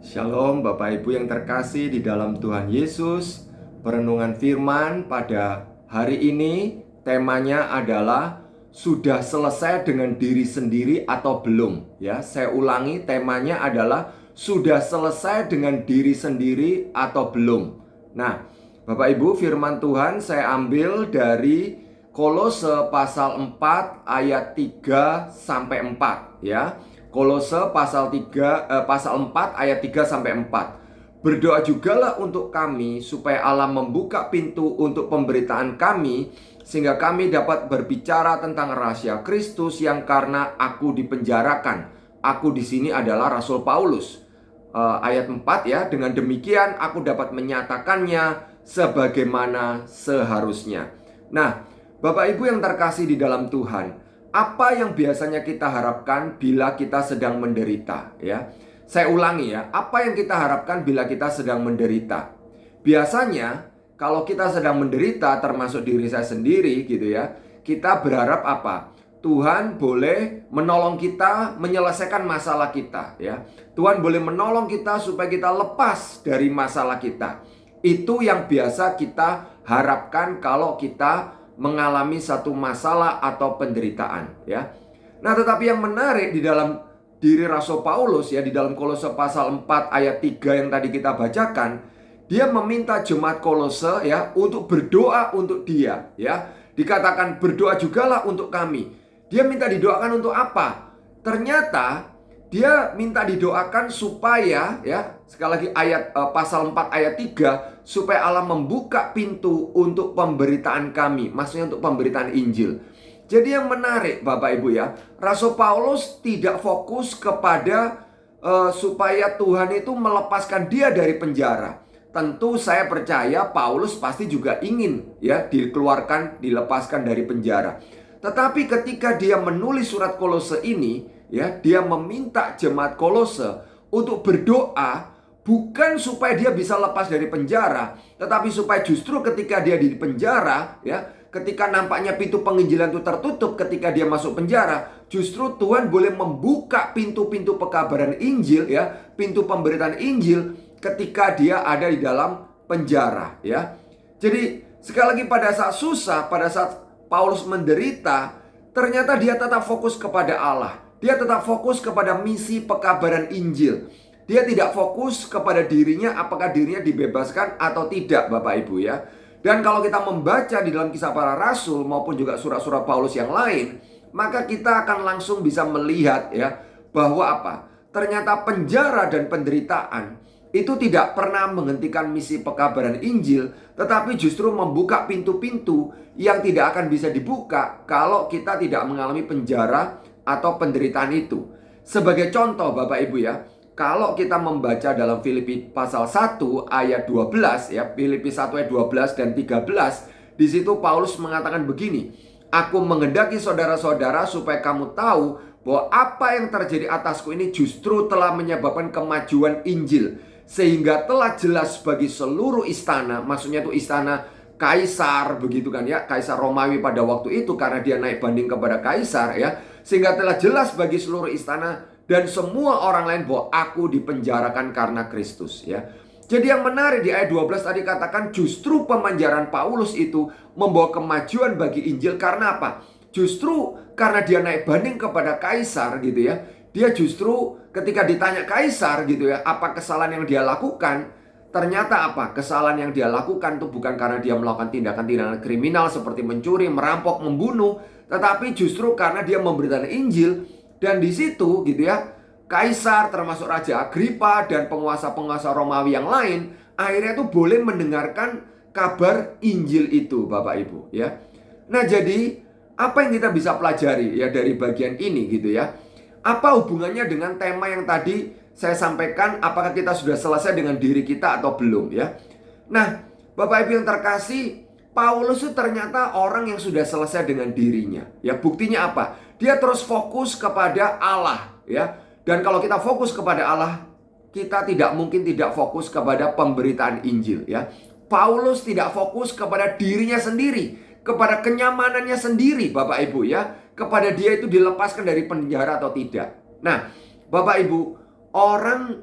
Shalom Bapak Ibu yang terkasih di dalam Tuhan Yesus. Perenungan firman pada hari ini temanya adalah sudah selesai dengan diri sendiri atau belum. Ya, saya ulangi, temanya adalah sudah selesai dengan diri sendiri atau belum. Nah, Bapak Ibu, firman Tuhan saya ambil dari Kolose pasal 4 ayat 3 sampai 4 ya. Kolose pasal 4 ayat 3 sampai 4. Berdoa jugalah untuk kami supaya Allah membuka pintu untuk pemberitaan kami sehingga kami dapat berbicara tentang rahasia Kristus yang karena aku dipenjarakan. Aku di sini adalah Rasul Paulus. Ayat 4 ya, dengan demikian aku dapat menyatakannya sebagaimana seharusnya. Nah, Bapak Ibu yang terkasih di dalam Tuhan, apa yang biasanya kita harapkan bila kita sedang menderita ya? Saya ulangi ya, apa yang kita harapkan bila kita sedang menderita? Biasanya kalau kita sedang menderita, termasuk diri saya sendiri gitu ya, kita berharap apa? Tuhan boleh menolong kita menyelesaikan masalah kita ya. Tuhan boleh menolong kita supaya kita lepas dari masalah kita. Itu yang biasa kita harapkan kalau kita mengalami satu masalah atau penderitaan ya. Nah, tetapi yang menarik di dalam diri Rasul Paulus ya, di dalam Kolose pasal 4 ayat 3 yang tadi kita bacakan, dia meminta jemaat Kolose ya untuk berdoa untuk dia ya. Dikatakan berdoa jugalah untuk kami. Dia minta didoakan untuk apa? Ternyata dia minta didoakan supaya ya, sekali lagi pasal 4 ayat 3, supaya Allah membuka pintu untuk pemberitaan kami. Maksudnya untuk pemberitaan Injil. Jadi yang menarik Bapak Ibu ya, Rasul Paulus tidak fokus kepada supaya Tuhan itu melepaskan dia dari penjara. Tentu saya percaya Paulus pasti juga ingin ya dikeluarkan, dilepaskan dari penjara. Tetapi ketika dia menulis surat Kolose ini ya, dia meminta jemaat Kolose untuk berdoa bukan supaya dia bisa lepas dari penjara, tetapi supaya justru ketika dia di penjara ya, ketika nampaknya pintu penginjilan itu tertutup ketika dia masuk penjara, justru Tuhan boleh membuka pintu-pintu pekabaran Injil ya, pintu pemberitaan Injil ketika dia ada di dalam penjara ya. Jadi sekali lagi pada saat susah, pada saat Paulus menderita, ternyata dia tetap fokus kepada Allah. Dia tetap fokus kepada misi pekabaran Injil. Dia tidak fokus kepada dirinya, apakah dirinya dibebaskan atau tidak, Bapak Ibu ya. Dan kalau kita membaca di dalam Kisah Para Rasul maupun juga surat-surat Paulus yang lain, maka kita akan langsung bisa melihat ya bahwa apa? Ternyata penjara dan penderitaan itu tidak pernah menghentikan misi pekabaran Injil, tetapi justru membuka pintu-pintu yang tidak akan bisa dibuka kalau kita tidak mengalami penjara atau penderitaan itu. Sebagai contoh Bapak Ibu ya, kalau kita membaca dalam Filipi pasal 1 ayat 12 ya, Filipi 1 ayat 12 dan 13, di situ Paulus mengatakan begini, aku menghendaki saudara-saudara supaya kamu tahu bahwa apa yang terjadi atasku ini justru telah menyebabkan kemajuan Injil, sehingga telah jelas bagi seluruh istana, maksudnya itu istana Kaisar begitu kan ya, Kaisar Romawi pada waktu itu karena dia naik banding kepada Kaisar ya, sehingga telah jelas bagi seluruh istana dan semua orang lain bahwa aku dipenjarakan karena Kristus ya. Jadi yang menarik di ayat 12 tadi katakan justru pemenjaraan Paulus itu membawa kemajuan bagi Injil karena apa? Justru karena dia naik banding kepada Kaisar gitu ya. Dia justru ketika ditanya Kaisar gitu ya, apa kesalahan yang dia lakukan? Ternyata apa? Kesalahan yang dia lakukan itu bukan karena dia melakukan tindakan-tindakan kriminal seperti mencuri, merampok, membunuh, tetapi justru karena dia memberitakan Injil. Dan di situ gitu ya, Kaisar termasuk Raja Agripa dan penguasa-penguasa Romawi yang lain akhirnya itu boleh mendengarkan kabar Injil itu Bapak Ibu ya. Nah, jadi apa yang kita bisa pelajari ya dari bagian ini gitu ya? Apa hubungannya dengan tema yang tadi saya sampaikan, apakah kita sudah selesai dengan diri kita atau belum ya? Nah, Bapak Ibu yang terkasih, Paulus itu ternyata orang yang sudah selesai dengan dirinya. Ya, buktinya apa? Dia terus fokus kepada Allah ya. Dan kalau kita fokus kepada Allah, kita tidak mungkin tidak fokus kepada pemberitaan Injil ya. Paulus tidak fokus kepada dirinya sendiri, kepada kenyamanannya sendiri Bapak Ibu ya, kepada dia itu dilepaskan dari penjara atau tidak. Nah Bapak Ibu, orang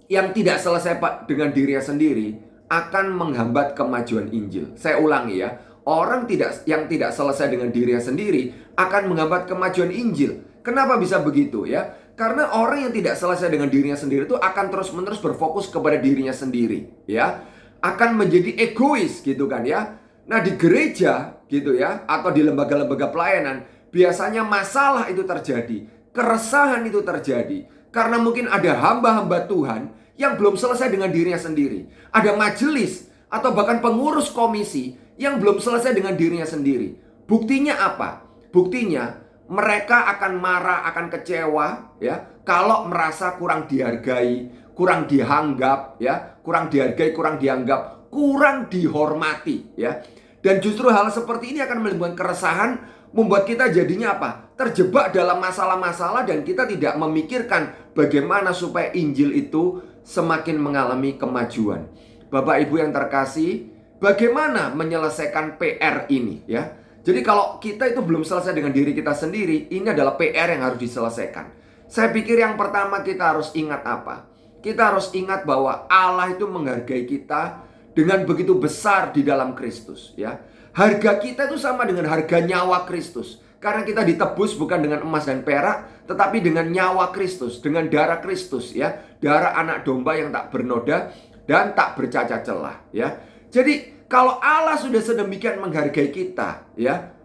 yang tidak selesai dengan dirinya sendiri akan menghambat kemajuan Injil. Saya ulangi ya, orang yang tidak selesai dengan dirinya sendiri akan menghambat kemajuan Injil. Kenapa bisa begitu ya? Karena orang yang tidak selesai dengan dirinya sendiri itu akan terus-menerus berfokus kepada dirinya sendiri, ya. Akan menjadi egois gitu kan ya. Nah, di gereja gitu ya, atau di lembaga-lembaga pelayanan, biasanya masalah itu terjadi, keresahan itu terjadi karena mungkin ada hamba-hamba Tuhan yang belum selesai dengan dirinya sendiri. Ada majelis atau bahkan pengurus komisi yang belum selesai dengan dirinya sendiri. Buktinya apa? Buktinya mereka akan marah, akan kecewa ya, kalau merasa kurang dihargai, kurang dianggap ya, kurang dihargai, kurang dianggap, kurang dihormati ya. Dan justru hal seperti ini akan menimbulkan keresahan, membuat kita jadinya apa? Terjebak dalam masalah-masalah dan kita tidak memikirkan bagaimana supaya Injil itu semakin mengalami kemajuan. Bapak Ibu yang terkasih, bagaimana menyelesaikan PR ini ya? Jadi kalau kita itu belum selesai dengan diri kita sendiri, ini adalah PR yang harus diselesaikan. Saya pikir yang pertama kita harus ingat apa? Kita harus ingat bahwa Allah itu menghargai kita dengan begitu besar di dalam Kristus ya. Harga kita itu sama dengan harga nyawa Kristus. Karena kita ditebus bukan dengan emas dan perak, tetapi dengan nyawa Kristus, dengan darah Kristus ya. Darah anak domba yang tak bernoda dan tak bercacat celah ya. Jadi kalau Allah sudah sedemikian menghargai kita ya,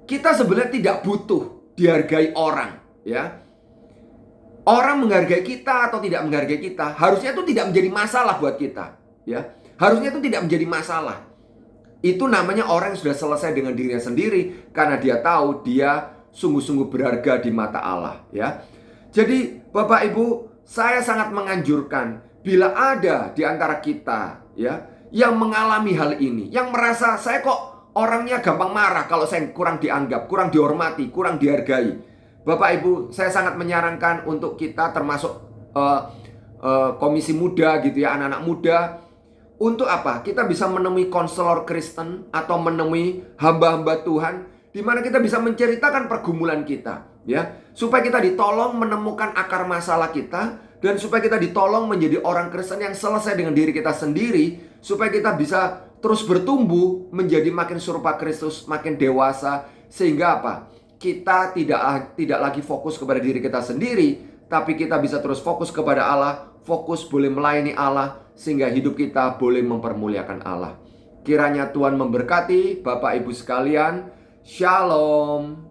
kita sebenarnya tidak butuh dihargai orang ya. Orang menghargai kita atau tidak menghargai kita, harusnya itu tidak menjadi masalah buat kita ya. Harusnya itu tidak menjadi masalah. Itu namanya orang yang sudah selesai dengan dirinya sendiri, karena dia tahu dia sungguh-sungguh berharga di mata Allah ya. Jadi Bapak Ibu, saya sangat menganjurkan bila ada di antara kita ya yang mengalami hal ini, yang merasa saya kok orangnya gampang marah kalau saya kurang dianggap, kurang dihormati, kurang dihargai. Bapak Ibu, saya sangat menyarankan untuk kita termasuk komisi muda gitu ya, anak-anak muda. Untuk apa? Kita bisa menemui konselor Kristen atau menemui hamba-hamba Tuhan di mana kita bisa menceritakan pergumulan kita ya, supaya kita ditolong menemukan akar masalah kita dan supaya kita ditolong menjadi orang Kristen yang selesai dengan diri kita sendiri, supaya kita bisa terus bertumbuh menjadi makin serupa Kristus, makin dewasa, sehingga apa? Kita tidak lagi fokus kepada diri kita sendiri, tapi kita bisa terus fokus kepada Allah, fokus boleh melayani Allah, sehingga hidup kita boleh mempermuliakan Allah. Kiranya Tuhan memberkati Bapak Ibu sekalian. Shalom.